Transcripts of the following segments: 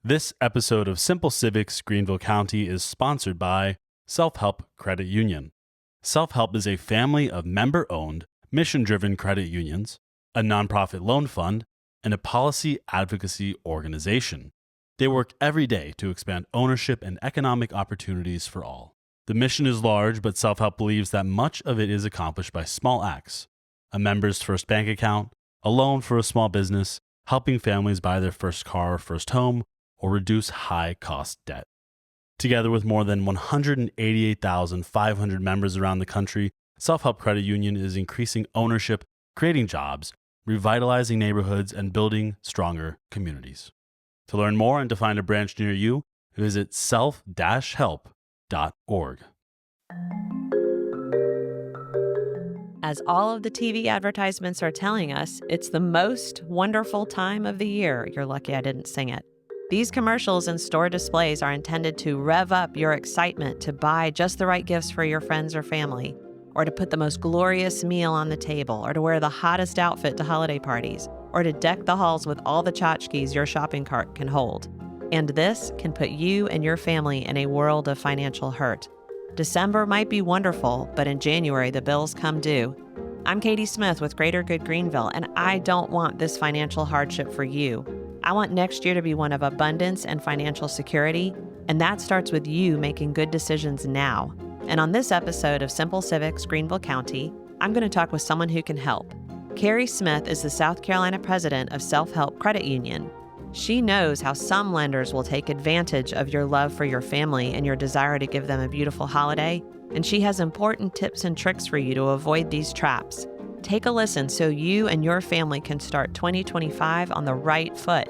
This episode of Simple Civics Greenville County is sponsored by Self-Help Credit Union. Self-Help is a family of member-owned, mission-driven credit unions, a nonprofit loan fund, and a policy advocacy organization. They work every day to expand ownership and economic opportunities for all. The mission is large, but Self-Help believes that much of it is accomplished by small acts: a member's first bank account, a loan for a small business, helping families buy their first car or first home, or reduce high-cost debt. Together with more than 188,500 members around the country, Self-Help Credit Union is increasing ownership, creating jobs, revitalizing neighborhoods, and building stronger communities. To learn more and to find a branch near you, visit self-help.org. As all of the TV advertisements are telling us, it's the most wonderful time of the year. You're lucky I didn't sing it. These commercials and store displays are intended to rev up your excitement to buy just the right gifts for your friends or family, or to put the most glorious meal on the table, or to wear the hottest outfit to holiday parties, or to deck the halls with all the tchotchkes your shopping cart can hold. And this can put you and your family in a world of financial hurt. December might be wonderful, but in January the bills come due. I'm Kerri Smith with Greater Good Greenville, and I don't want this financial hardship for you. I want next year to be one of abundance and financial security, and that starts with you making good decisions now. And on this episode of Simple Civics Greenville County, I'm going to talk with someone who can help. Kerri Smith is the South Carolina president of Self-Help Credit Union. She knows how some lenders will take advantage of your love for your family and your desire to give them a beautiful holiday, and she has important tips and tricks for you to avoid these traps. Take a listen so you and your family can start 2025 on the right foot.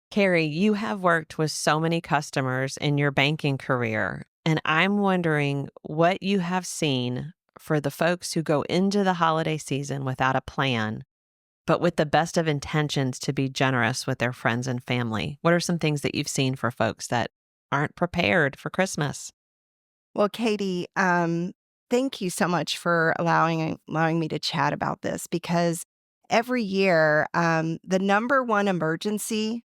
Kerri, you have worked with so many customers in your banking career, and I'm wondering what you have seen for the folks who go into the holiday season without a plan, but with the best of intentions to be generous with their friends and family. What are some things that you've seen for folks that aren't prepared for Christmas? Well, Katie, thank you so much for allowing me to chat about this, because every year, the number one emergency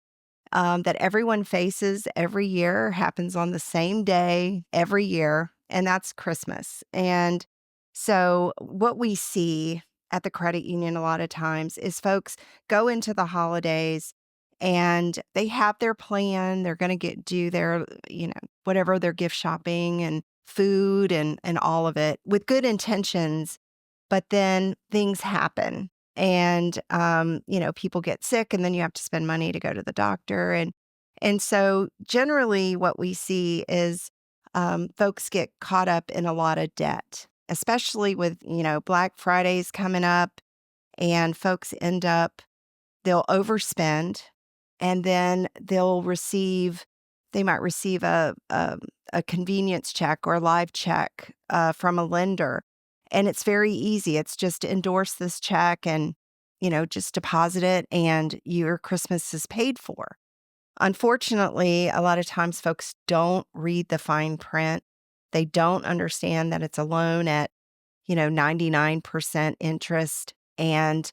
that everyone faces every year happens on the same day every year, and that's Christmas. And so what we see at the credit union a lot of times is folks go into the holidays and they have their plan. They're going to do their, whatever, their gift shopping and food and all of it with good intentions, but then things happen. And, people get sick, and then you have to spend money to go to the doctor. And so generally what we see is folks get caught up in a lot of debt, especially with, Black Friday's coming up, and folks they'll overspend, and then they might receive a convenience check or a live check from a lender. And it's very easy. It's just endorse this check and, just deposit it, and your Christmas is paid for. Unfortunately, a lot of times folks don't read the fine print. They don't understand that it's a loan at, 99% interest. And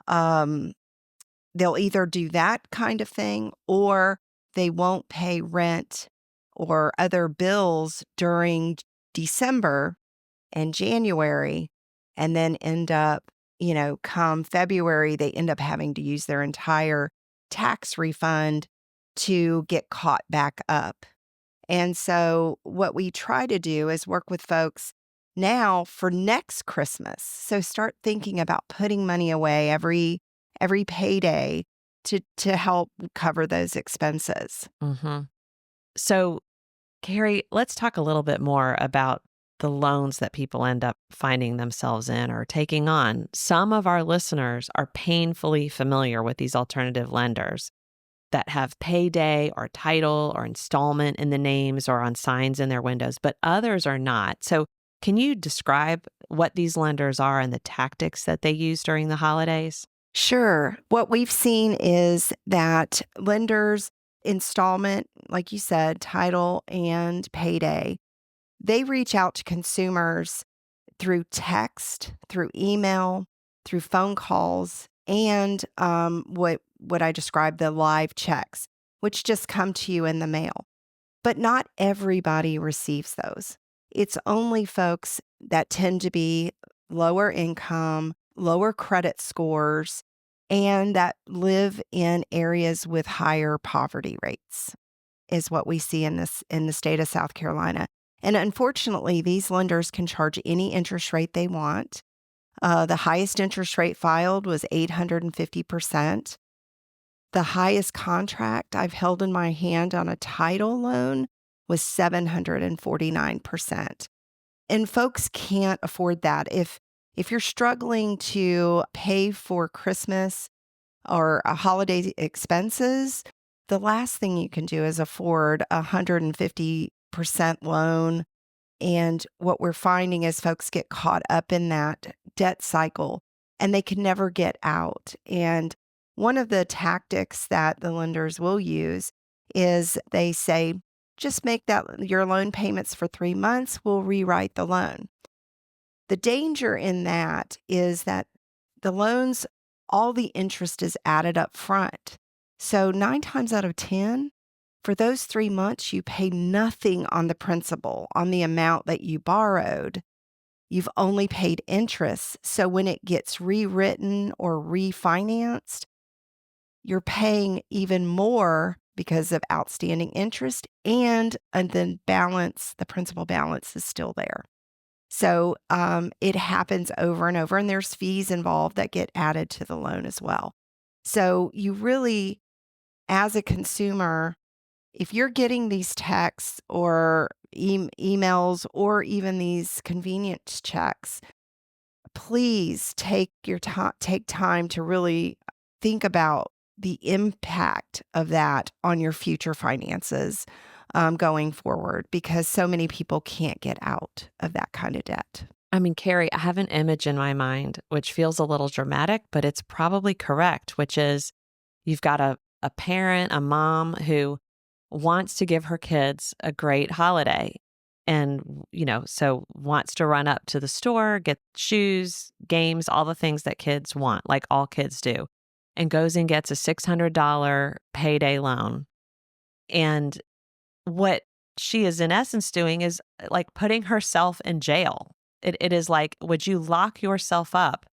they'll either do that kind of thing, or they won't pay rent or other bills during December and January, and then end up, come February, they end up having to use their entire tax refund to get caught back up. And so what we try to do is work with folks now for next Christmas. So start thinking about putting money away every payday to help cover those expenses. Mm-hmm. So, Kerri, let's talk a little bit more about the loans that people end up finding themselves in or taking on. Some of our listeners are painfully familiar with these alternative lenders that have payday or title or installment in the names or on signs in their windows, but others are not. So can you describe what these lenders are and the tactics that they use during the holidays? Sure. What we've seen is that lenders, installment, like you said, title and payday, they reach out to consumers through text, through email, through phone calls, and what what I described, the live checks, which just come to you in the mail. But not everybody receives those. It's only folks that tend to be lower income, lower credit scores, and that live in areas with higher poverty rates is what we see in the state of South Carolina. And unfortunately, these lenders can charge any interest rate they want. The highest interest rate filed was 850%. The highest contract I've held in my hand on a title loan was 749%. And folks can't afford that. If you're struggling to pay for Christmas or holiday expenses, the last thing you can do is afford a 150% loan. And what we're finding is folks get caught up in that debt cycle and they can never get out. And one of the tactics that the lenders will use is they say, just make that your loan payments for 3 months, we'll rewrite the loan. The danger in that is that the loans, all the interest is added up front. So 9 times out of 10, for those 3 months, you pay nothing on the principal, on the amount that you borrowed. You've only paid interest. So when it gets rewritten or refinanced, you're paying even more because of outstanding interest, and then the principal balance is still there. So it happens over and over, and there's fees involved that get added to the loan as well. So you really, as a consumer, if you're getting these texts or emails or even these convenience checks, please take time to really think about the impact of that on your future finances going forward, because so many people can't get out of that kind of debt. I mean, Kerri, I have an image in my mind, which feels a little dramatic, but it's probably correct, which is you've got a parent, a mom who wants to give her kids a great holiday and, so wants to run up to the store, get shoes, games, all the things that kids want, like all kids do, and goes and gets a $600 payday loan. And what she is in essence doing is like putting herself in jail. It is like, would you lock yourself up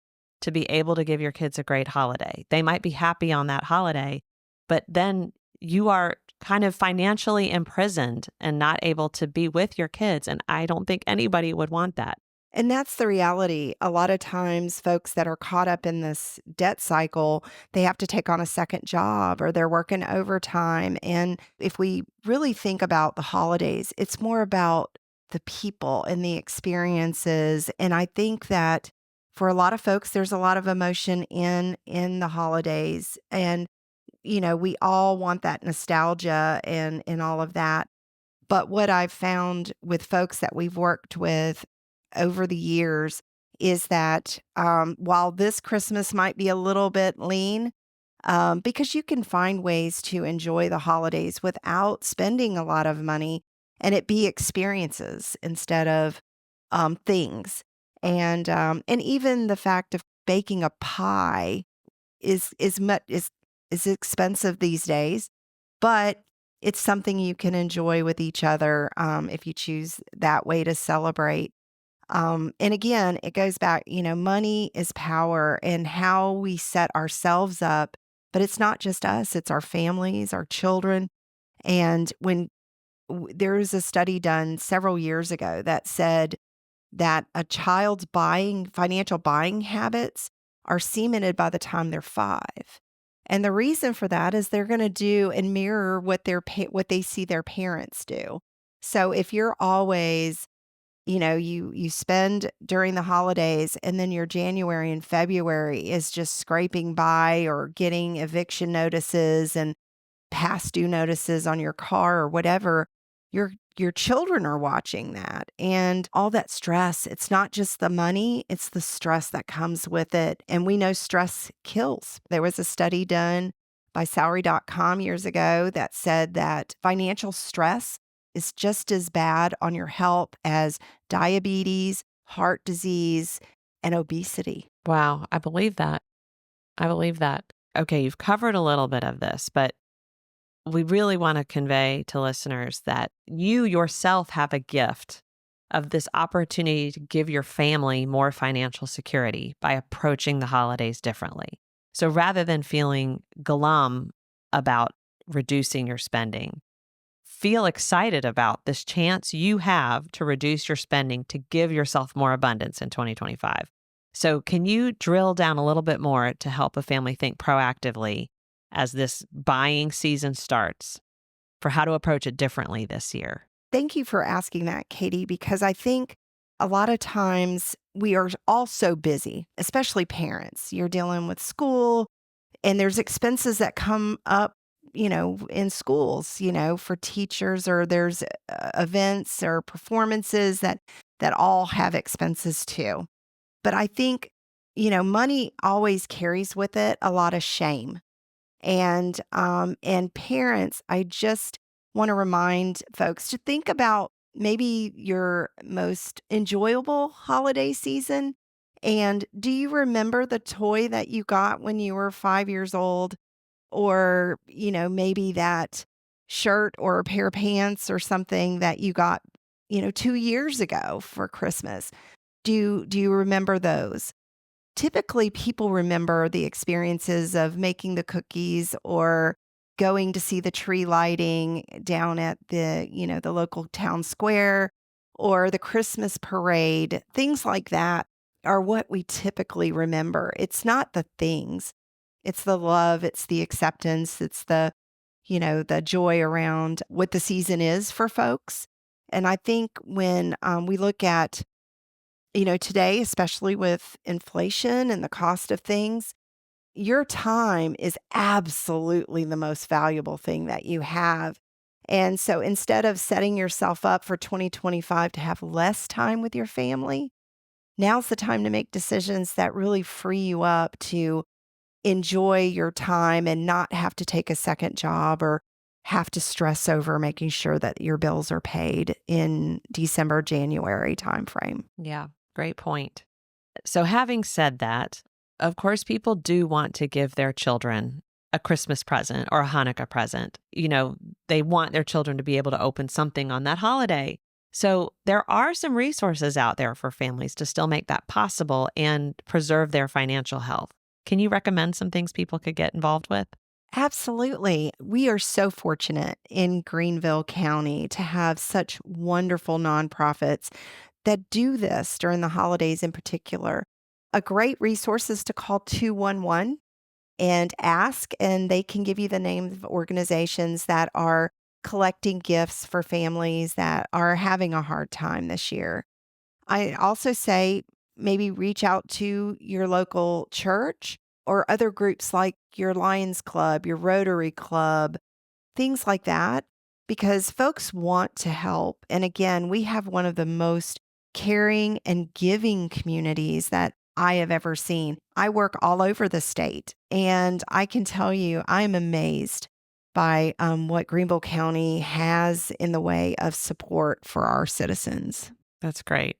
to be able to give your kids a great holiday? They might be happy on that holiday, but then you are kind of financially imprisoned and not able to be with your kids. And I don't think anybody would want that. And that's the reality. A lot of times folks that are caught up in this debt cycle, they have to take on a second job or they're working overtime. And if we really think about the holidays, it's more about the people and the experiences. And I think that for a lot of folks, there's a lot of emotion in the holidays. And, we all want that nostalgia and all of that. But what I've found with folks that we've worked with over the years is that while this Christmas might be a little bit lean, because you can find ways to enjoy the holidays without spending a lot of money, and it be experiences instead of things. And even the fact of baking a pie is expensive these days, but it's something you can enjoy with each other if you choose that way to celebrate. And again, it goes back, money is power and how we set ourselves up, but it's not just us, it's our families, our children. And when there was a study done several years ago that said that a child's financial buying habits are cemented by the time they're 5. And the reason for that is they're going to do and mirror what they see their parents do. So if you're always you spend during the holidays and then your January and February is just scraping by or getting eviction notices and past due notices on your car or whatever, your children are watching that and all that stress. It's not just the money, it's the stress that comes with it. And we know stress kills. There was a study done by salary.com years ago that said that financial stress is just as bad on your health as diabetes, heart disease, and obesity. Wow, I believe that. okay, you've covered a little bit of this, but we really want to convey to listeners that you yourself have a gift of this opportunity to give your family more financial security by approaching the holidays differently. So rather than feeling glum about reducing your spending, feel excited about this chance you have to reduce your spending to give yourself more abundance in 2025. So can you drill down a little bit more to help a family think proactively as this buying season starts for how to approach it differently this year? Thank you for asking that, Katie, because I think a lot of times we are all so busy, especially parents. You're dealing with school, and there's expenses that come up, in schools, for teachers, or there's events or performances that all have expenses too. But I think, money always carries with it a lot of shame. And parents, I just want to remind folks to think about maybe your most enjoyable holiday season. And do you remember the toy that you got when you were 5 years old? Or, maybe that shirt or a pair of pants or something that you got, 2 years ago for Christmas. Do you remember those? Typically, people remember the experiences of making the cookies or going to see the tree lighting down at the local town square, or the Christmas parade. Things like that are what we typically remember. It's not the things, it's the love, it's the acceptance, it's the joy around what the season is for folks. And I think when we look at today, especially with inflation and the cost of things, your time is absolutely the most valuable thing that you have. And so instead of setting yourself up for 2025 to have less time with your family, now's the time to make decisions that really free you up to enjoy your time and not have to take a second job or have to stress over making sure that your bills are paid in December, January timeframe. Yeah, great point. So having said that, of course, people do want to give their children a Christmas present or a Hanukkah present. They want their children to be able to open something on that holiday. So there are some resources out there for families to still make that possible and preserve their financial health. Can you recommend some things people could get involved with? Absolutely. We are so fortunate in Greenville County to have such wonderful nonprofits that do this during the holidays in particular. A great resource is to call 211 and ask, and they can give you the names of organizations that are collecting gifts for families that are having a hard time this year. I also say maybe reach out to your local church or other groups like your Lions Club, your Rotary Club, things like that, because folks want to help. And again, we have one of the most caring and giving communities that I have ever seen. I work all over the state, and I can tell you, I'm amazed by what Greenville County has in the way of support for our citizens. That's great.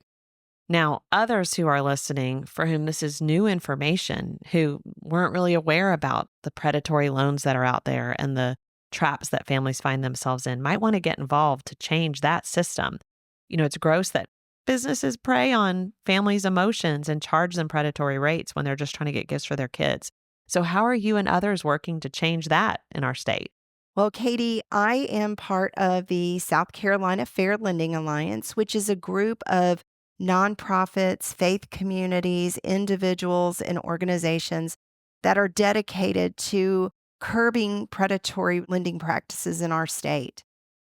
Now, others who are listening for whom this is new information, who weren't really aware about the predatory loans that are out there and the traps that families find themselves in, might want to get involved to change that system. It's gross that businesses prey on families' emotions and charge them predatory rates when they're just trying to get gifts for their kids. So how are you and others working to change that in our state? Well, Katie, I am part of the South Carolina Fair Lending Alliance, which is a group of nonprofits, faith communities, individuals, and organizations that are dedicated to curbing predatory lending practices in our state.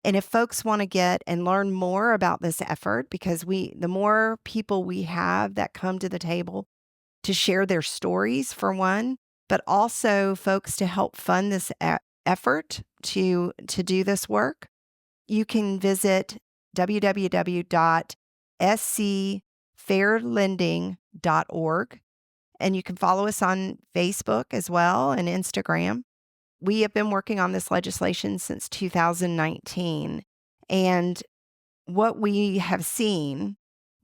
And if folks want to get and learn more about this effort, because the more people we have that come to the table to share their stories, for one, but also folks to help fund this effort to do this work, you can visit www.scfairlending.org, and you can follow us on Facebook as well and Instagram. We have been working on this legislation since 2019, and what we have seen,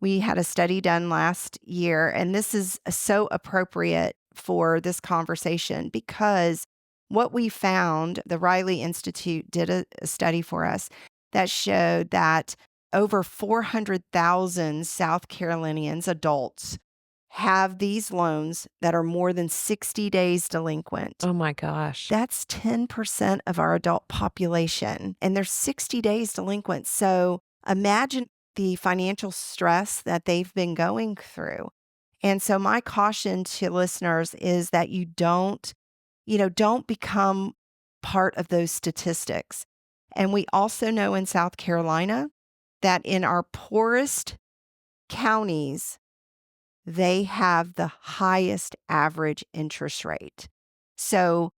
we had a study done last year, and this is so appropriate for this conversation because what we found, the Riley Institute did a study for us that showed that over 400,000 South Carolinians, adults, have these loans that are more than 60 days delinquent. Oh my gosh. That's 10% of our adult population, and they're 60 days delinquent. So imagine the financial stress that they've been going through. And so my caution to listeners is that you don't become part of those statistics. And we also know in South Carolina that in our poorest counties, they have the highest average interest rate. So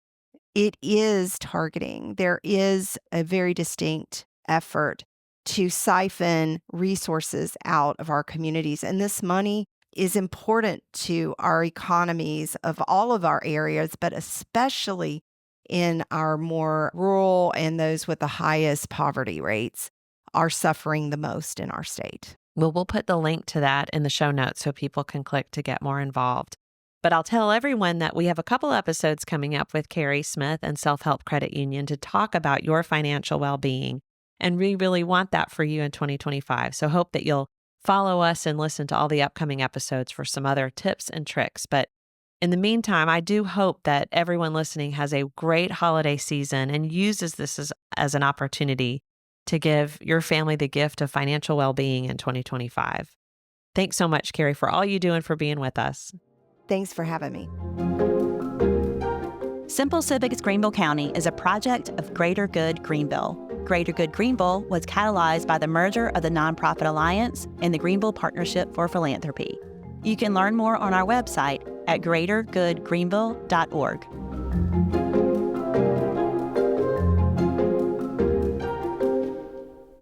it is targeting. There is a very distinct effort to siphon resources out of our communities. And this money is important to our economies of all of our areas, but especially in our more rural and those with the highest poverty rates are suffering the most in our state. Well, we'll put the link to that in the show notes so people can click to get more involved. But I'll tell everyone that we have a couple episodes coming up with Kerri Smith and Self-Help Credit Union to talk about your financial well-being. And we really want that for you in 2025. So hope that you'll follow us and listen to all the upcoming episodes for some other tips and tricks. But in the meantime, I do hope that everyone listening has a great holiday season and uses this as an opportunity to give your family the gift of financial well-being in 2025. Thanks so much, Kerri, for all you do and for being with us. Thanks for having me. Simple Civics Greenville County is a project of Greater Good Greenville. Greater Good Greenville was catalyzed by the merger of the Nonprofit Alliance and the Greenville Partnership for Philanthropy. You can learn more on our website at greatergoodgreenville.org.